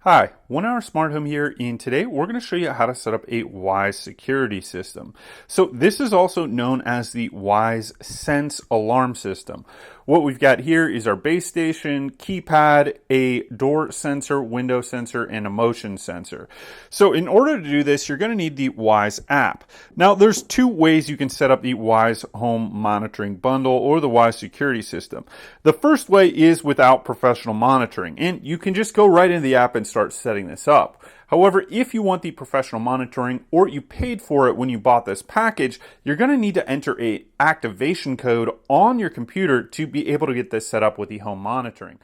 Hi, 1 Hour Smart Home here, and today we're going to show you how to set up a Wyze security system. So this is also known as the Wyze Sense alarm system. What we've got here is our base station, keypad, a door sensor, window sensor, and a motion sensor. So in order to do this, you're going to need the Wyze app. Now there's two ways you can set up the Wyze home monitoring bundle or the Wyze security system. The first way is without professional monitoring, and you can just go right into the app and start setting this up. However, if you want the professional monitoring or you paid for it when you bought this package, you're going to need to enter an activation code on your computer to be able to get this set up with the home monitoring.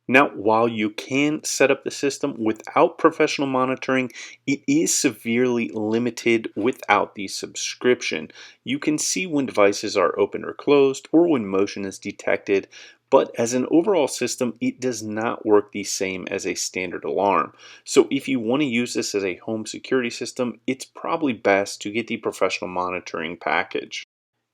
Now, while you can set up the system without professional monitoring, it is severely limited without the subscription. You can see when devices are open or closed or when motion is detected, but as an overall system, it does not work the same as a standard alarm. So if you want to use this as a home security system, it's probably best to get the professional monitoring package.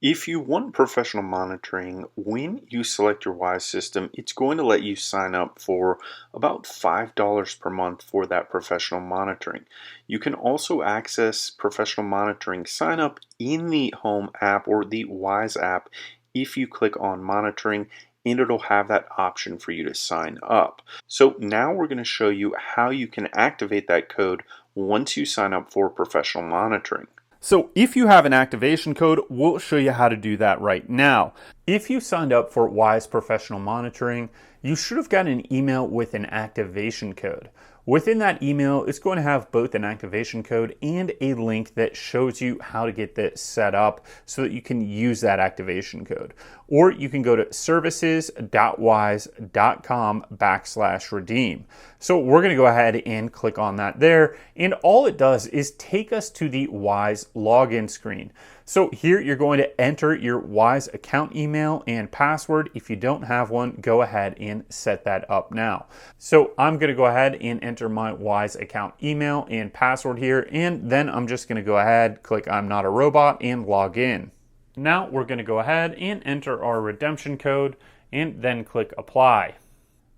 If you want professional monitoring, when you select your Wyze system, it's going to let you sign up for about $5 per month for that professional monitoring. You can also access professional monitoring sign up in the Home app or the Wyze app if you click on monitoring, and it'll have that option for you to sign up. So now we're going to show you how you can activate that code once you sign up for professional monitoring. So if you have an activation code, we'll show you how to do that right now. If you signed up for Wyze Professional Monitoring, you should have gotten an email with an activation code. Within that email, it's going to have both an activation code and a link that shows you how to get this set up so that you can use that activation code. Or you can go to services.wyze.com/redeem. So we're going to go ahead and click on that there. And all it does is take us to the Wyze login screen. So here you're going to enter your Wyze account email and password. If you don't have one, go ahead and set that up now. So I'm going to go ahead and enter my Wyze account email and password here, and then I'm just going to go ahead, click I'm not a robot, and log in. Now we're going to go ahead and enter our redemption code and then click apply.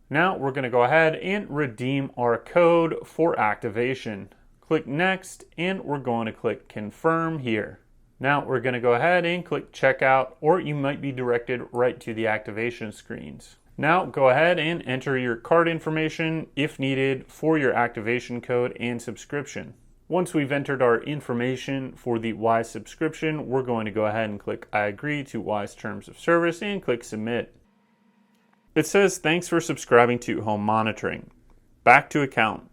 Now we're going to go ahead and redeem our code for activation. Click next, and we're going to click confirm here. Now we're going to go ahead and click checkout, or you might be directed right to the activation screens. Now go ahead and enter your card information if needed for your activation code and subscription. Once we've entered our information for the Wyze subscription, we're going to go ahead and click I agree to Wyze terms of service and click submit. It says thanks for subscribing to home monitoring. Back to account.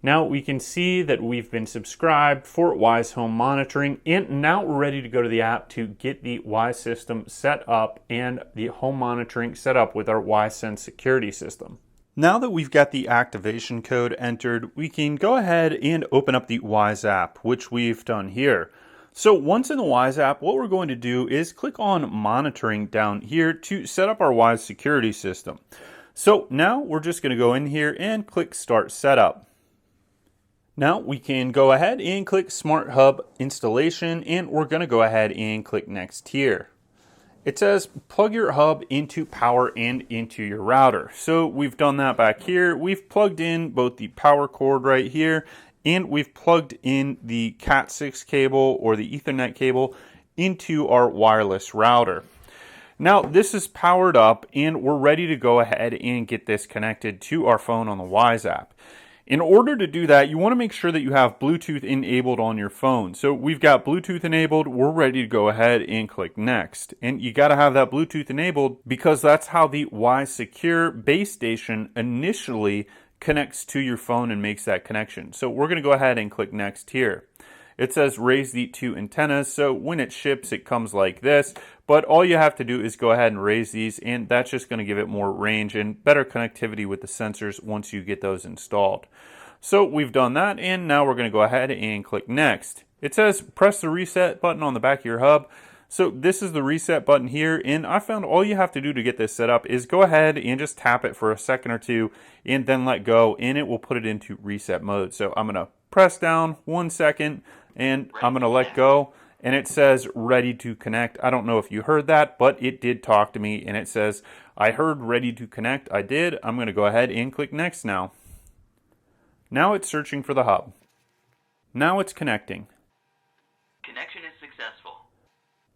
Now we can see that we've been subscribed for Wyze Home Monitoring, and now we're ready to go to the app to get the Wyze system set up and the home monitoring set up with our Wyze Sense security system. Now that we've got the activation code entered, we can go ahead and open up the Wyze app, which we've done here. So once in the Wyze app, what we're going to do is click on monitoring down here to set up our Wyze security system. So now we're just going to go in here and click start setup. Now we can go ahead and click Smart Hub installation, and we're going to go ahead and click next here. It says plug your hub into power and into your router. So we've done that back here. We've plugged in both the power cord right here, and we've plugged in the Cat 6 cable or the Ethernet cable into our wireless router. Now this is powered up, and we're ready to go ahead and get this connected to our phone on the Wyze app. In order to do that, you want to make sure that you have Bluetooth enabled on your phone. So we've got Bluetooth enabled. We're ready to go ahead and click next. And you got to have that Bluetooth enabled because that's how the Wyze Secure base station initially connects to your phone and makes that connection. So we're going to go ahead and click next here. It says raise the two antennas, so when it ships it comes like this, but all you have to do is go ahead and raise these, and that's just going to give it more range and better connectivity with the sensors once you get those installed. So we've done that, and now we're going to go ahead and click next. It says press the reset button on the back of your hub. So this is the reset button here, and I found all you have to do to get this set up is go ahead and just tap it for a second or two and then let go, and it will put it into reset mode. So I'm going to press down 1 second, and I'm going to let go, and it says ready to connect. I don't know if you heard that, but it did talk to me, and it says I heard ready to connect. I did. I'm going to go ahead and click next now. Now it's searching for the hub. Now it's connecting. Connection is successful.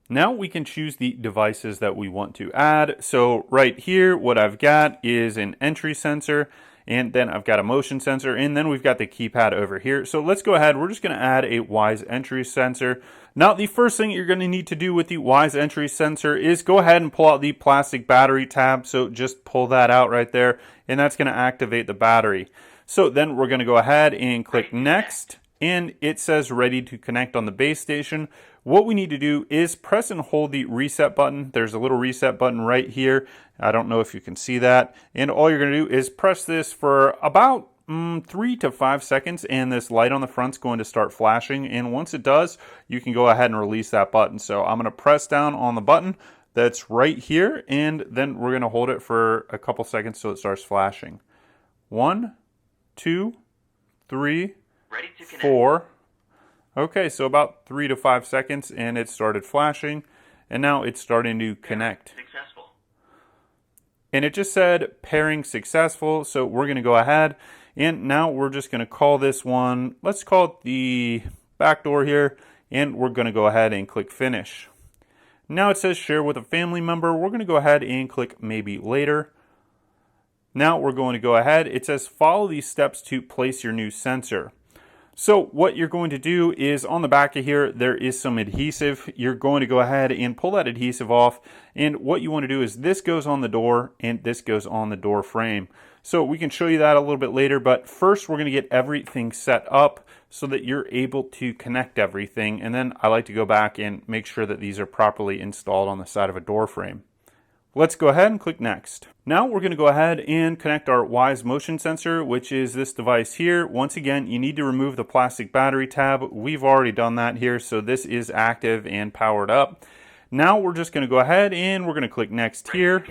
Now we can choose the devices that we want to add. So right here, what I've got is an entry sensor, and then I've got a motion sensor, and then we've got the keypad over here. So let's go ahead. We're just going to add a Wyze entry sensor. Now, the first thing you're going to need to do with the Wyze entry sensor is go ahead and pull out the plastic battery tab. So just pull that out right there, and that's going to activate the battery. So then we're going to go ahead and click next, and it says ready to connect on the base station. What we need to do is press and hold the reset button. There's a little reset button right here. I don't know if you can see that. And all you're going to do is press this for about 3 to 5 seconds, and this light on the front's going to start flashing. And once it does, you can go ahead and release that button. So I'm going to press down on the button that's right here, and then we're going to hold it for a couple seconds so it starts flashing. 1, 2, 3, 4. Okay, so about 3 to 5 seconds, and it started flashing, and now it's starting to connect. Successful. And it just said pairing successful, so we're going to go ahead, and now we're just going to call this one, let's call it the back door here, and we're going to go ahead and click finish. Now it says share with a family member. We're going to go ahead and click maybe later. Now we're going to go ahead. It says follow these steps to place your new sensor. So what you're going to do is on the back of here, there is some adhesive. You're going to go ahead and pull that adhesive off. And what you want to do is this goes on the door and this goes on the door frame. So we can show you that a little bit later, but first we're going to get everything set up so that you're able to connect everything. And then I like to go back and make sure that these are properly installed on the side of a door frame. Let's go ahead and click next. Now we're going to go ahead and connect our Wyze motion sensor, which is this device here. Once again, you need to remove the plastic battery tab. We've already done that here, so this is active and powered up. Now we're just going to go ahead and we're going to click next here.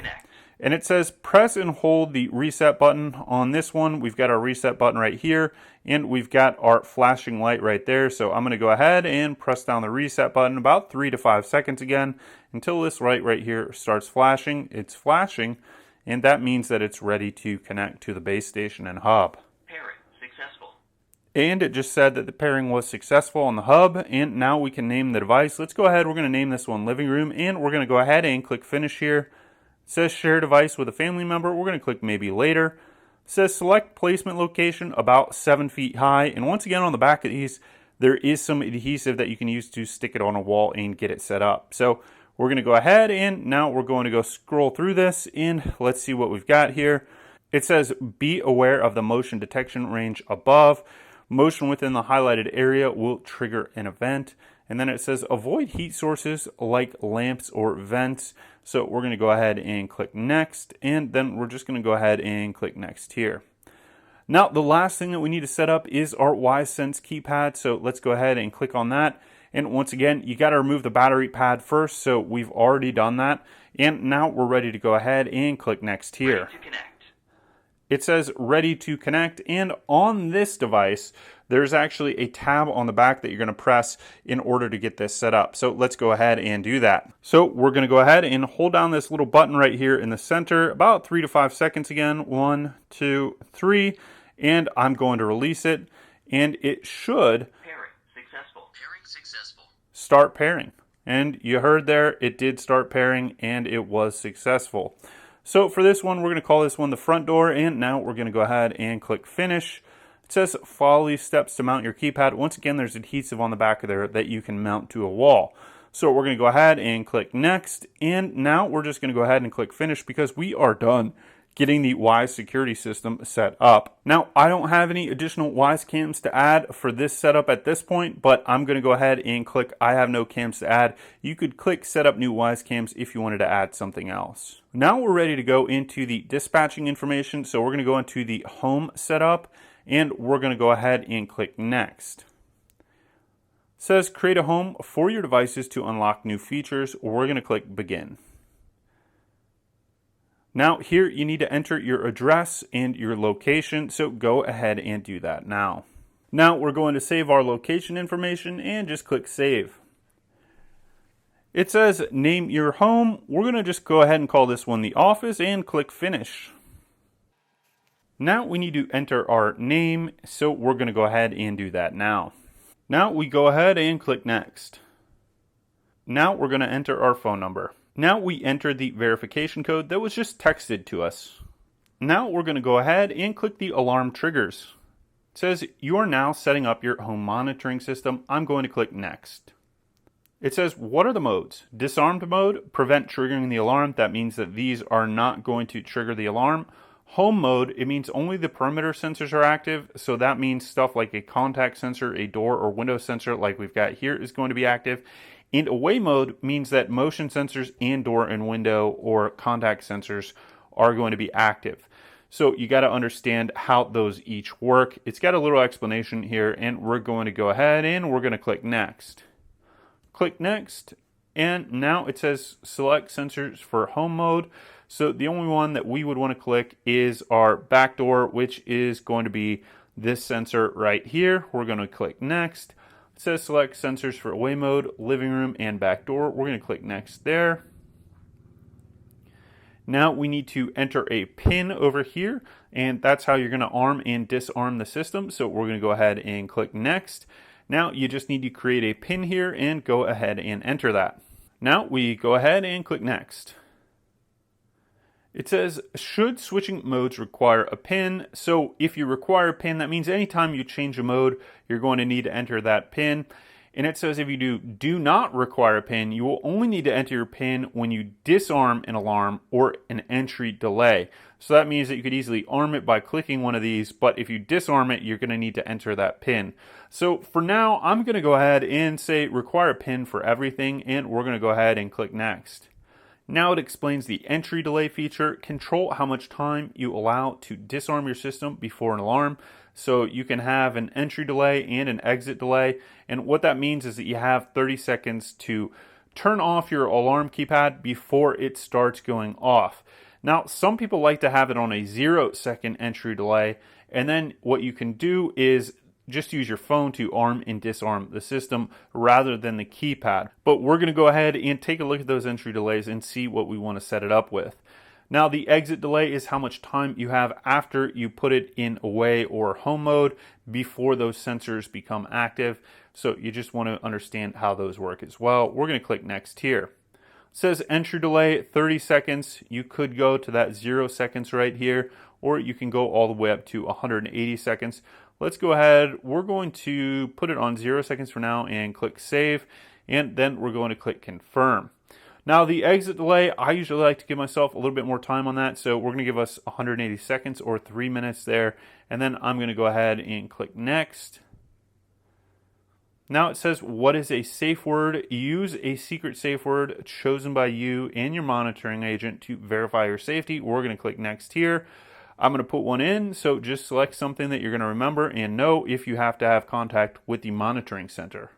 And it says press and hold the reset button on this one. We've got our reset button right here, and we've got our flashing light right there. So I'm going to go ahead and press down the reset button about 3 to 5 seconds again until this light right here starts flashing. It's flashing, and that means that it's ready to connect to the base station and hub. Pairing successful. And it just said that the pairing was successful on the hub, and now we can name the device. Let's go ahead. We're going to name this one living room, and we're going to go ahead and click finish here. It says share device with a family member. We're going to click maybe later. It says select placement location about 7 feet high. And once again, on the back of these, there is some adhesive that you can use to stick it on a wall and get it set up. So we're going to go ahead and now we're going to go scroll through this and let's see what we've got here. It says be aware of the motion detection range above. Motion within the highlighted area will trigger an event. And then it says avoid heat sources like lamps or vents. So we're going to go ahead and click next, and then we're just going to go ahead and click next here. Now the last thing that we need to set up is our Wyze Keypad. So let's go ahead and click on that. And once again, you got to remove the battery pad first. So we've already done that. And now we're ready to go ahead and click next here. Ready to connect. It says ready to connect, and on this device there's actually a tab on the back that you're going to press in order to get this set up. So let's go ahead and do that. So we're going to go ahead and hold down this little button right here in the center about 3 to 5 seconds again. 1, 2, 3, and I'm going to release it, and it should Pairing successful. Pairing successful. Start pairing. And you heard there, it did start pairing and it was successful. So for this one, we're going to call this one the front door, and now we're going to go ahead and click finish. It says follow these steps to mount your keypad. Once again, there's adhesive on the back of there that you can mount to a wall. So we're going to go ahead and click next, and now we're just going to go ahead and click finish because we are done getting the Wyze security system set up. Now, I don't have any additional Wyze cams to add for this setup at this point, but I'm going to go ahead and click I have no cams to add. You could click set up new Wyze cams if you wanted to add something else. Now we're ready to go into the dispatching information. So we're going to go into the home setup, and we're going to go ahead and click next. It says create a home for your devices to unlock new features. We're going to click begin. Now here you need to enter your address and your location, so go ahead and do that now. Now we're going to save our location information and just click save. It says name your home. We're going to just go ahead and call this one the office and click finish. Now we need to enter our name, so we're going to go ahead and do that now. Now we go ahead and click next. Now we're going to enter our phone number. Now we enter the verification code that was just texted to us. Now we're going to go ahead and click the alarm triggers. It says you are now setting up your home monitoring system. I'm going to click next. It says, what are the modes? Disarmed mode, prevent triggering the alarm. That means that these are not going to trigger the alarm. Home mode, it means only the perimeter sensors are active. So that means stuff like a contact sensor, a door or window sensor like we've got here is going to be active. And away mode means that motion sensors and door and window or contact sensors are going to be active. So you got to understand how those each work. It's got a little explanation here, and we're going to go ahead and we're going to click next. Click next, and now it says select sensors for home mode. So the only one that we would want to click is our back door, which is going to be this sensor right here. We're going to click next. It says select sensors for away mode, living room, and back door. We're going to click next there. Now we need to enter a PIN over here, and that's how you're going to arm and disarm the system. So we're going to go ahead and click next. Now you just need to create a PIN here and go ahead and enter that. Now we go ahead and click next. It says, should switching modes require a PIN? So if you require a PIN, that means anytime you change a mode, you're going to need to enter that PIN. And it says if you do not require a PIN, you will only need to enter your PIN when you disarm an alarm or an entry delay. So that means that you could easily arm it by clicking one of these, but if you disarm it, you're going to need to enter that PIN. So for now, I'm going to go ahead and say require a PIN for everything, and we're going to go ahead and click next. Now it explains the entry delay feature. Control how much time you allow to disarm your system before an alarm. So you can have an entry delay and an exit delay. And what that means is that you have 30 seconds to turn off your alarm keypad before it starts going off. Now, some people like to have it on a 0-second entry delay. And then what you can do is just use your phone to arm and disarm the system rather than the keypad. But we're going to go ahead and take a look at those entry delays and see what we want to set it up with. Now the exit delay is how much time you have after you put it in away or home mode before those sensors become active. So you just want to understand how those work as well. We're going to click next here. It says entry delay 30 seconds. You could go to that 0 seconds right here, or you can go all the way up to 180 seconds. Let's go ahead. We're going to put it on 0 seconds for now and click save. And then we're going to click confirm. Now the exit delay, I usually like to give myself a little bit more time on that. So we're going to give us 180 seconds or 3 minutes there. And then I'm going to go ahead and click next. Now it says, what is a safe word? Use a secret safe word chosen by you and your monitoring agent to verify your safety. We're going to click next here. I'm going to put one in, so just select something that you're going to remember and know if you have to have contact with the monitoring center.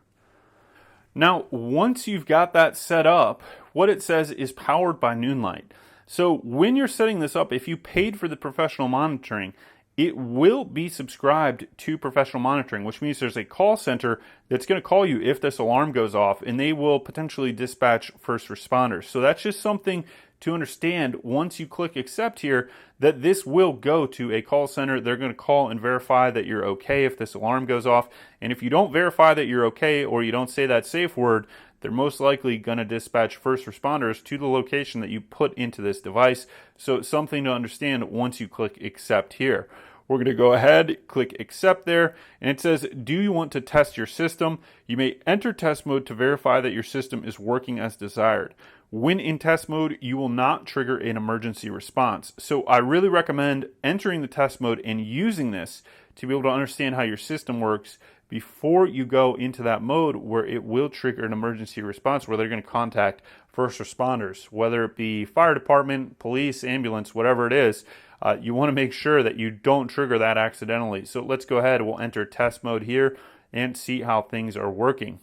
Now, once you've got that set up, what it says is powered by Noonlight. So when you're setting this up, if you paid for the professional monitoring, it will be subscribed to professional monitoring, which means there's a call center that's going to call you if this alarm goes off, and they will potentially dispatch first responders. So that's just something to understand once you click accept here, that this will go to a call center. They're going to call and verify that you're okay if this alarm goes off. And if you don't verify that you're okay, or you don't say that safe word, they're most likely going to dispatch first responders to the location that you put into this device. So it's something to understand once you click accept here. We're going to go ahead, click accept there, and it says, do you want to test your system? You may enter test mode to verify that your system is working as desired. When in test mode, you will not trigger an emergency response. So I really recommend entering the test mode and using this to be able to understand how your system works before you go into that mode where it will trigger an emergency response, where they're going to contact first responders, whether it be fire department, police, ambulance, whatever it is. You want to make sure that you don't trigger that accidentally. So let's go ahead. We'll enter test mode here and see how things are working.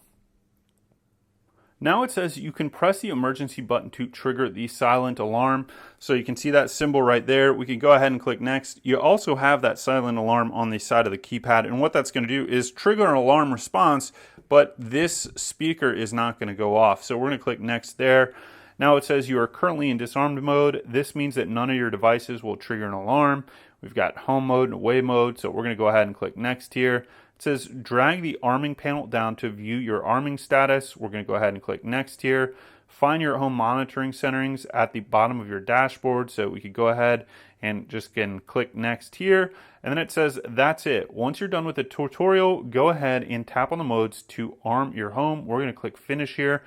Now it says you can press the emergency button to trigger the silent alarm. So you can see that symbol right there. We can go ahead and click next. You also have that silent alarm on the side of the keypad. And what that's going to do is trigger an alarm response, but this speaker is not going to go off. So we're going to click next there. Now it says you are currently in disarmed mode. This means that none of your devices will trigger an alarm. We've got home mode and away mode, so we're going to go ahead and click next here. It says drag the arming panel down to view your arming status. We're going to go ahead and click next here. Find your home monitoring centerings at the bottom of your dashboard, so we could go ahead and just again click next here. And then it says that's it. Once you're done with the tutorial, go ahead and tap on the modes to arm your home. We're going to click finish here.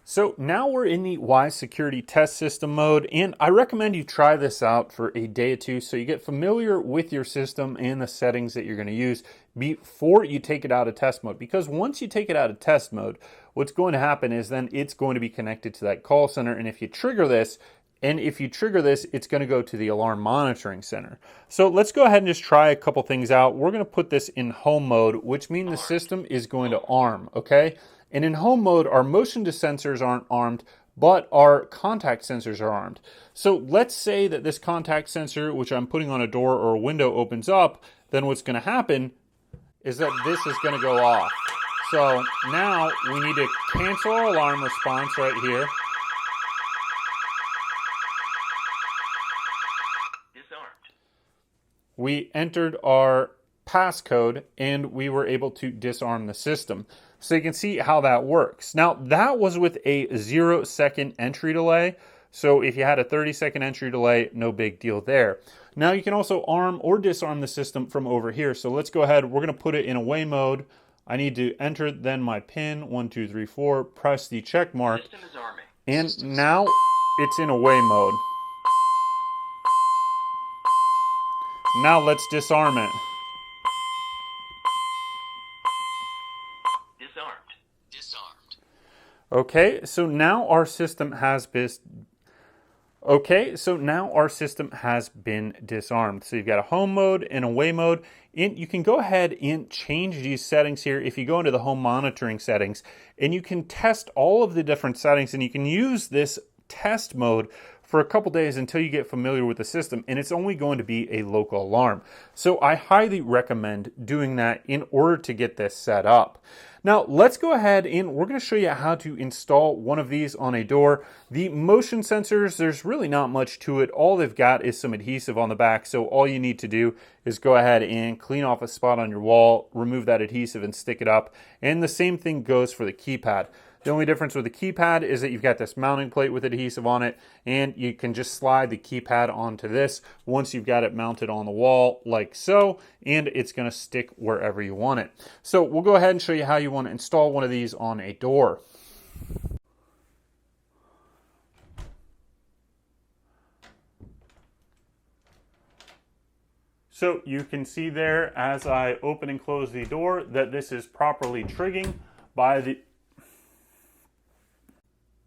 So now we're in the Wyze security test system mode, and I recommend you try this out for a day or two so you get familiar with your system and the settings that you're going to use before you take it out of test mode. Because once you take it out of test mode, what's going to happen is then it's going to be connected to that call center, and if you trigger this, it's going to go to the alarm monitoring center. So let's go ahead and just try a couple things out. We're going to put this in home mode, which means the system is going to arm, okay? And in home mode, our motion sensors aren't armed, but our contact sensors are armed. So let's say that this contact sensor, which I'm putting on a door or a window, opens up, then what's going to happen is that this is going to go off. So now we need to cancel our alarm response right here. Disarmed. We entered our passcode and we were able to disarm the system. So you can see how that works. Now that was with a 0-second entry delay. So if you had a 30-second entry delay, no big deal there. Now you can also arm or disarm the system from over here. So let's go ahead. We're going to put it in away mode. I need to enter then my PIN, 1, 2, 3, 4, press the check mark. System is arming. And now it's in away mode. Now let's disarm it. Okay, so now our system has been disarmed. So you've got a home mode and away mode. And you can go ahead and change these settings here if you go into the home monitoring settings, and you can test all of the different settings, and you can use this test mode for a couple days until you get familiar with the system, and it's only going to be a local alarm. So I highly recommend doing that in order to get this set up. Now let's go ahead and we're going to show you how to install one of these on a door. The motion sensors, there's really not much to it. All they've got is some adhesive on the back, so all you need to do is go ahead and clean off a spot on your wall, remove that adhesive and stick it up. And the same thing goes for the keypad. The only difference with the keypad is that you've got this mounting plate with adhesive on it, and you can just slide the keypad onto this once you've got it mounted on the wall like so, and it's going to stick wherever you want it. So we'll go ahead and show you how you want to install one of these on a door. So you can see there as I open and close the door that this is properly triggering by the...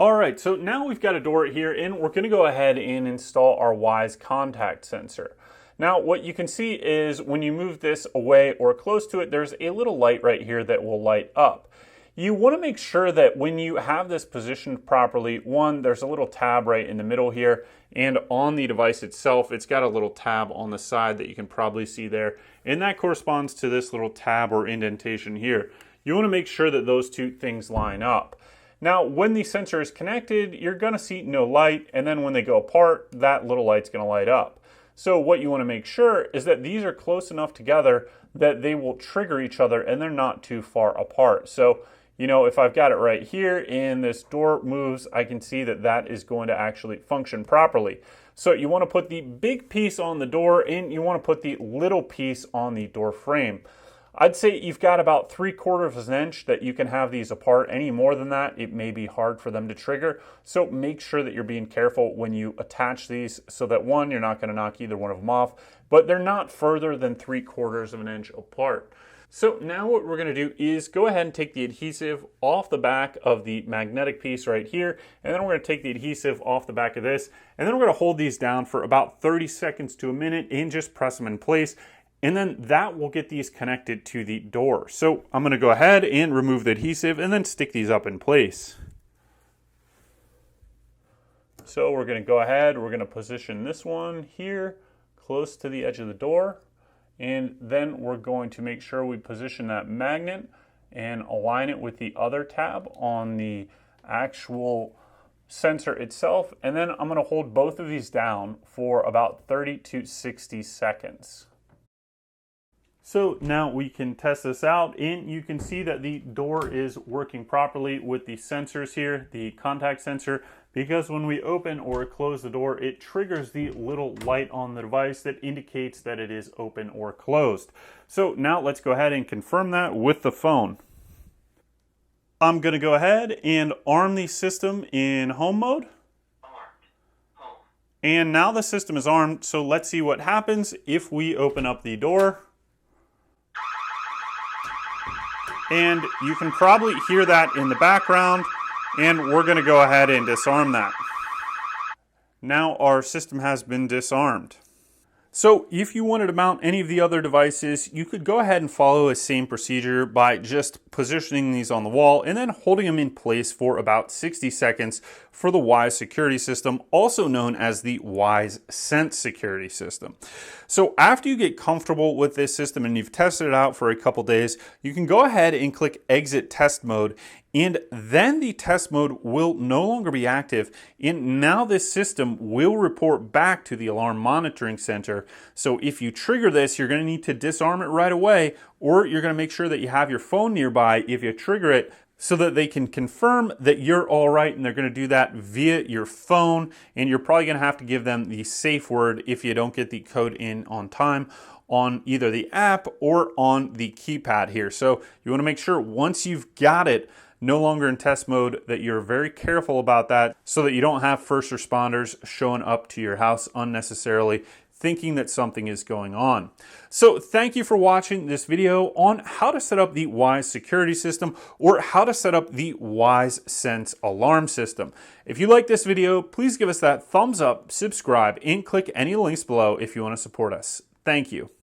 Alright, so now we've got a door here, and we're going to go ahead and install our Wyze contact sensor. Now what you can see is when you move this away or close to it, there's a little light right here that will light up. You want to make sure that when you have this positioned properly, one, there's a little tab right in the middle here, and on the device itself, it's got a little tab on the side that you can probably see there, and that corresponds to this little tab or indentation here. You want to make sure that those two things line up. Now, when the sensor is connected, you're going to see no light, and then when they go apart, that little light's going to light up. So what you want to make sure is that these are close enough together that they will trigger each other and they're not too far apart. So, you know, if I've got it right here and this door moves, I can see that that is going to actually function properly. So you want to put the big piece on the door and you want to put the little piece on the door frame. I'd say you've got about 3/4 of an inch that you can have these apart. Any more than that, it may be hard for them to trigger. So make sure that you're being careful when you attach these so that one, you're not going to knock either one of them off, but they're not further than 3/4 of an inch apart. So now what we're going to do is go ahead and take the adhesive off the back of the magnetic piece right here, and then we're going to take the adhesive off the back of this, and then we're going to hold these down for about 30 seconds to a minute and just press them in place. And then that will get these connected to the door. So I'm going to go ahead and remove the adhesive and then stick these up in place. So we're going to go ahead, we're going to position this one here close to the edge of the door. And then we're going to make sure we position that magnet and align it with the other tab on the actual sensor itself, and then I'm going to hold both of these down for about 30 to 60 seconds. So now we can test this out, and you can see that the door is working properly with the sensors here, the contact sensor, because when we open or close the door, it triggers the little light on the device that indicates that it is open or closed. So now let's go ahead and confirm that with the phone. I'm going to go ahead and arm the system in home mode. Home. And now the system is armed, so let's see what happens if we open up the door. And you can probably hear that in the background, and we're going to go ahead and disarm that. Now our system has been disarmed. So if you wanted to mount any of the other devices, you could go ahead and follow the same procedure by just positioning these on the wall and then holding them in place for about 60 seconds for the Wyze security system, also known as the Wyze Sense security system. So after you get comfortable with this system and you've tested it out for a couple days, you can go ahead and click exit test mode, and then the test mode will no longer be active, and now this system will report back to the alarm monitoring center. So if you trigger this, you're going to need to disarm it right away, or you're going to make sure that you have your phone nearby if you trigger it, so that they can confirm that you're all right, and they're going to do that via your phone, and you're probably going to have to give them the safe word if you don't get the code in on time on either the app or on the keypad here. So you want to make sure once you've got it no longer in test mode that you're very careful about that, so that you don't have first responders showing up to your house unnecessarily thinking that something is going on. So thank you for watching this video on how to set up the Wyze security system, or how to set up the Wyze Sense alarm system. If you like this video, please give us that thumbs up, subscribe, and click any links below if you want to support us. Thank you.